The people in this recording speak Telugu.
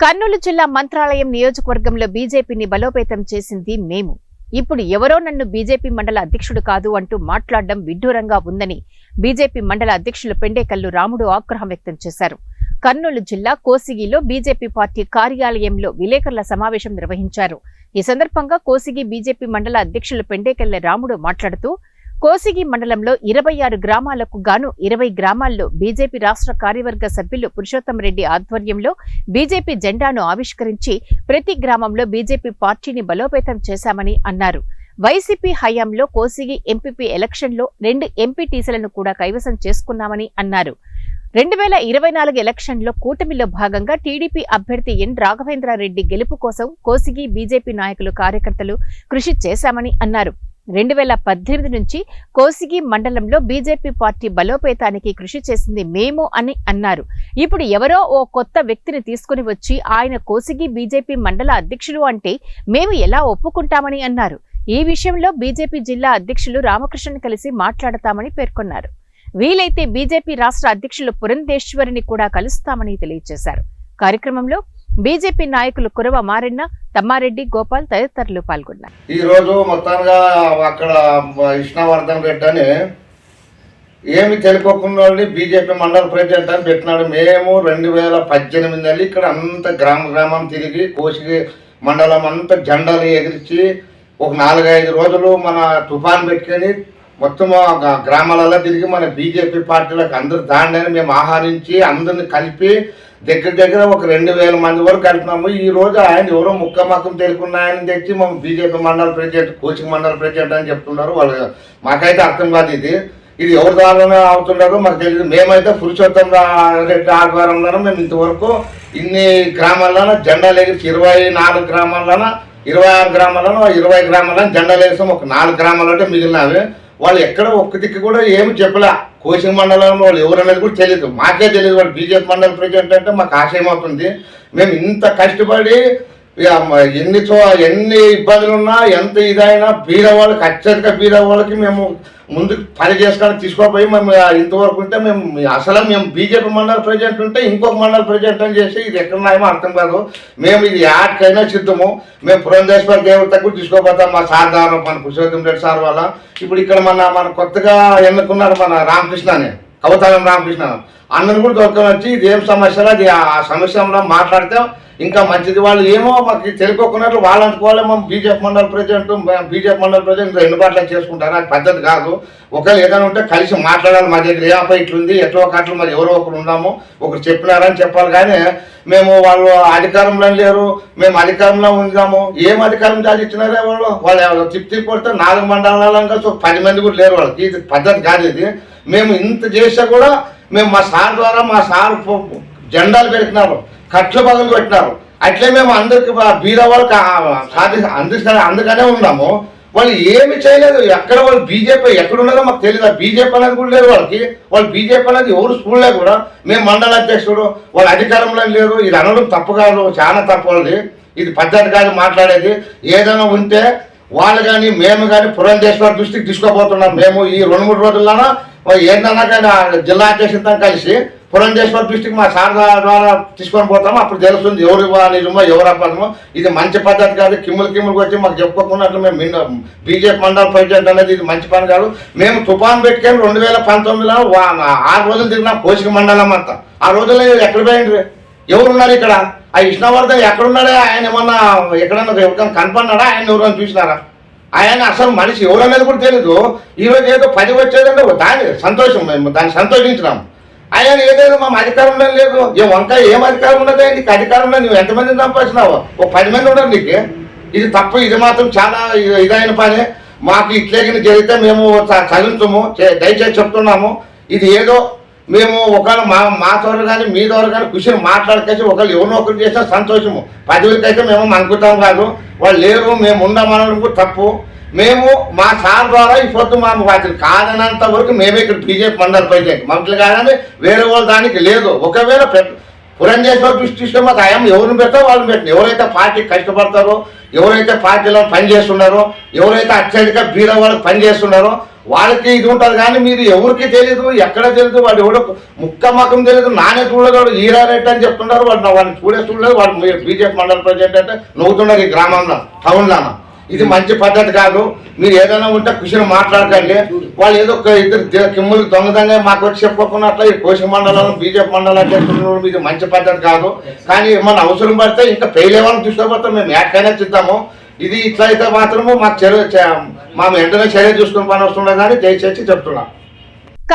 కర్నూలు జిల్లా మంత్రాలయం నియోజకవర్గంలో బీజేపీని బలోపేతం చేసింది మేము. ఇప్పుడు ఎవరో నన్ను బీజేపీ మండల అధ్యక్షుడు కాదు అంటూ మాట్లాడడం విడ్డూరంగా ఉందని బీజేపీ మండల అధ్యక్షులు పెండేకల్లు రాముడు ఆగ్రహం వ్యక్తం చేశారు. కర్నూలు జిల్లా కోసిగిలో బీజేపీ పార్టీ కార్యాలయంలో విలేకరుల సమావేశం నిర్వహించారు. ఈ సందర్భంగా కోసిగి బీజేపీ మండల అధ్యక్షులు పెండేకల్లు రాముడు మాట్లాడుతూ, కోసిగి మండలంలో 26 గ్రామాలకు గాను 20 గ్రామాల్లో బీజేపీ రాష్ట్ర కార్యవర్గ సభ్యులు పురుషోత్తం రెడ్డి ఆధ్వర్యంలో బీజేపీ జెండాను ఆవిష్కరించి ప్రతి గ్రామంలో బీజేపీ పార్టీని బలోపేతం చేశామని అన్నారు. వైసీపీ హయాంలో కోసిగి ఎంపీపీ ఎలక్షన్లో 2 ఎంపీటీసీలను కూడా కైవసం చేసుకున్నామని అన్నారు. 2024 ఎలక్షన్లో కూటమిలో భాగంగా టీడీపీ అభ్యర్థి ఎన్ రాఘవేంద్రారెడ్డి గెలుపు కోసం కోసిగి బీజేపీ నాయకులు కార్యకర్తలు కృషి చేశామని అన్నారు. 2018 నుంచి కోసిగి మండలంలో బీజేపీ పార్టీ బలోపేతానికి కృషి చేసింది మేము అని అన్నారు. ఇప్పుడు ఎవరో ఓ కొత్త వ్యక్తిని తీసుకుని వచ్చి ఆయన కోసిగి బీజేపీ మండల అధ్యక్షులు అంటే మేము ఎలా ఒప్పుకుంటామని అన్నారు. ఈ విషయంలో బీజేపీ జిల్లా అధ్యక్షులు రామకృష్ణన్ కలిసి మాట్లాడతామని పేర్కొన్నారు. వీలైతే బీజేపీ రాష్ట్ర అధ్యక్షులు పురంధేశ్వరిని కూడా కలుస్తామని తెలియజేశారు. కార్యక్రమంలో బీజేపీ నాయకులు కురవ మారెన్న, తమ్మారెడ్డి, గోపాల్ తదితరులు పాల్గొన్నారు. ఈ రోజు మొత్తంగా అక్కడ విష్ణువర్ధన్ రెడ్డి అని ఏమి తెలుకోకుండా బీజేపీ మండల ప్రెసిడెంట్ అని పెట్టినాడు. మేము 2018 ఇక్కడ అంత గ్రామం తిరిగి కోసిగి మండలం అంతా జెండాలు ఎగిరించి ఒక 4-5 రోజులు మన తుఫాన్ పెట్టుకొని మొత్తం గ్రామాలలో తిరిగి మన బీజేపీ పార్టీలకు అందరు దాండని మేము ఆహ్వానించి అందరిని కలిపి దగ్గర ఒక 2000 మంది వరకు కలిపినాము. ఈ రోజు ఆయన ఎవరో ముక్కమక్కం తెలుకున్న ఆయన తెచ్చి మా బీజేపీ మండల ప్రెసిడెంట్, కోచింగ్ మండల ప్రెసిడెంట్ అని చెప్తున్నారు. వాళ్ళు మాకైతే అర్థం కాదు. ఇది ఎవరి ద్వారానే అవుతుండదో మాకు తెలియదు. మేమైతే పురుషోత్తం రెడ్డి ఆధ్వర్యంలోనూ మేము ఇంతవరకు ఇన్ని గ్రామాల్లోనూ జెండాలు ఎగిరి 24 గ్రామాల్లోనూ 26 గ్రామాల్లోనూ 20 గ్రామాల్లో జెండాలు వేసాం. ఒక 4 గ్రామాలు అంటే మిగిలినవి. వాళ్ళు ఎక్కడ ఒక్క దిక్కు కూడా ఏమి చెప్పలే. కోచింగ్ మండలంలో వాళ్ళు ఎవరనేది కూడా తెలియదు, మాకే తెలియదు. వాళ్ళు బీజేపీ మండల ప్రెసిడెంట్ అంటే మాకు ఆశయం అవుతుంది. మేము ఇంత కష్టపడి ఎన్ని ఇబ్బందులు ఉన్నా ఎంత ఇదైనా బీదవాళ్ళకి అత్యధిక బీదవాళ్ళకి మేము ముందుకు పని చేసుకోవడానికి తీసుకోపోయి మేము ఇంతవరకు ఉంటే మేము బీజేపీ మండల ప్రెసిడెంట్ ఉంటే ఇంకొక మండల ప్రెసిడెంట్ అని చేసి ఇది ఎక్కడున్నాయో అర్థం కాదు. మేము ఇది యాడ్కైనా సిద్ధము. మేము పురంధేశ్వర దేవతకు కూడా తీసుకోపోతాం. మా సార్ ద్వారా మన పురుషోత్తం రెడ్డి సార్ వల్ల ఇప్పుడు ఇక్కడ మన కొత్తగా ఎన్నుకున్నారు మన రామకృష్ణ అని, కవతారం రామకృష్ణ అన్నను కూడా దొరకని వచ్చి ఇది ఏం సమస్యలో అది ఆ సమస్యలో మాట్లాడితే ఇంకా మంచిది. వాళ్ళు ఏమో మాకు తెలుసుకోకున్నట్లు వాళ్ళు అనుకోవాలి మేము బీజేపీ మండల ప్రెసిడెంట్ 2 పాటలు చేసుకుంటారు. అది పద్ధతి కాదు. ఒకవేళ ఏదైనా ఉంటే కలిసి మాట్లాడాలి. మా దగ్గర ఏపై ఇట్లుంది ఎట్లా ఒకట్లు మరి ఎవరో ఒకరు ఉన్నాము, ఒకరు చెప్పినారని చెప్పాలి. కానీ మేము వాళ్ళు అధికారంలో లేరు, మేము అధికారంలో ఉందాము. ఏం అధికారం సాధించినారే వాళ్ళు తిప్పి కొడితే 4 మండలాలను కలిసి ఒక 10 మంది కూడా లేరు. వాళ్ళకి ఇది పద్ధతి కాదు. ఇది మేము ఇంత చేసా కూడా మేము మా సార్ ద్వారా మా సార్ జెండాలు పెరిగినారు, కట్లు పగలు పెట్టినారు. అట్లే మేము అందరికి బీద వాళ్ళకి అందుకనే ఉన్నాము. వాళ్ళు ఏమి చేయలేదు. ఎక్కడ వాళ్ళు బీజేపీ ఎక్కడున్నారో మాకు తెలియదు. బీజేపీ అనేది కూడా లేదు వాళ్ళకి. వాళ్ళు బీజేపీ అనేది ఎవరు స్కూల్లో కూడా మేము మండల అధ్యక్షుడు వాళ్ళ అధికారంలో లేరు. ఇది అనడం తప్పు కాదు, చాలా తప్పు. వాళ్ళది ఇది పద్ధతి కాదు మాట్లాడేది. ఏదైనా ఉంటే వాళ్ళు కానీ మేము కానీ పురంధేశ్వర దృష్టికి తీసుకోబోతున్నాం. మేము ఈ 2-3 రోజుల్లోనూ ఏంటన్నా కానీ జిల్లా అధ్యక్షులతో కలిసి పురంధేశ్వర దృష్టికి మా సార్ ద్వారా తీసుకొని పోతాము. అప్పుడు తెలుస్తుంది ఎవరు నిజమో ఎవరు అబద్ధమో. ఇది మంచి పద్ధతి కాదు. కిమ్ములు వచ్చి మాకు చెప్పుకోకున్నట్లు మేము బీజేపీ మండల ప్రెసిడెంట్ అనేది ఇది మంచి పని కాదు. మేము తుఫాన్ పెట్టుకొని 2019లో 6 రోజులు తిరిగినాం కోసిక మండలం అంతా. ఆ రోజుల్లో ఎక్కడ పోయిండ్రు, ఎవరున్నారు ఇక్కడ? ఆ విష్ణువర్ధన్ ఎక్కడున్నాడే? ఆయన ఏమన్నా ఎక్కడన్నా ఎవరికైనా కనపడినాడా? ఆయన ఎవరైనా చూసినారా? ఆయన అసలు మనిషి ఎవరనేది కూడా తెలీదు. ఈరోజు ఏదో 10 వచ్చేదంటే దాని సంతోషం, మేము దాన్ని సంతోషించినాం. ఆయన ఏదైనా మా అధికారంలో లేదు. వంకాయ ఏం అధికారం ఉన్నదే? నీకు అధికారంలో నువ్వు ఎంతమందిని సంపాదించినావు? ఒక 10 మంది ఉండరు నీకు. ఇది తప్పు. ఇది మాత్రం చాలా ఇదైన పని. మాకు ఇట్లేగిన జరిగితే మేము చదువుతాము. దయచేసి చెప్తున్నాము. ఇది ఏదో మేము ఒకవేళ మా ద్వారా కానీ మీ ద్వారా కానీ కూర్చొని మాట్లాడకేసి ఒకళ్ళు ఎవరినో ఒకరు చేసినా సంతోషము. 10 మేము అనుకుంటాం కాదు. వాళ్ళు లేరు, మేము ఉండమనడం కూడా తప్పు. మేము మా సార్ ద్వారా ఈ పొద్దు మా వాటిని కాదనంత వరకు మేమే ఇక్కడ బీజేపీ మండల ప్రెసిడెంట్ మమ్మల్ని కాదని వేరే వాళ్ళ దానికి లేదు. ఒకవేళ పురంధేశ్వర దృష్టి తీసుకొని మాకు అయం ఎవరిని పెడతారో వాళ్ళని పెట్టండి. ఎవరైతే పార్టీ కష్టపడతారో, ఎవరైతే పార్టీలో పనిచేస్తున్నారో, ఎవరైతే అత్యధిక బీద వాళ్ళకి పనిచేస్తున్నారో వాళ్ళకి ఇది ఉంటుంది. కానీ మీరు ఎవరికి తెలియదు, ఎక్కడ తెలియదు, వాడు ఎవడో ముక్క మకం తెలియదు, నానే చూడలేడు, ఈరారెడ్డి అని చెప్తున్నారు. వాడిని చూడలేదు. వాడు బీజేపీ మండల ప్రెసిడెంట్ అంటే నవ్వుతున్నారు ఈ గ్రామంలో, టౌన్లోన. ఇది మంచి పద్ధతి కాదు. మీరు ఏదైనా ఉంటే కుషిని మాట్లాడకండి. వాళ్ళు ఏదో ఇద్దరు కిమ్ములు దొంగదంగా మాకు వచ్చి చెప్పుకున్నట్ల ఈ కోశ మండలం బీజేపీ మండలం చేస్తున్నారు. ఇది మంచి పద్ధతి కాదు. కానీ ఏమన్నా అవసరం పడితే ఇంకా పెయిలేవాళ్ళని తీసుకోబోతాం, మేము ఎక్కడైనా చిద్దాము. ఇది ఇట్లా అయితే మాత్రము మాకు మా వెంటనే చర్య చూసుకుని పని వస్తుండే కానీ దయచేసి చెప్తున్నాం.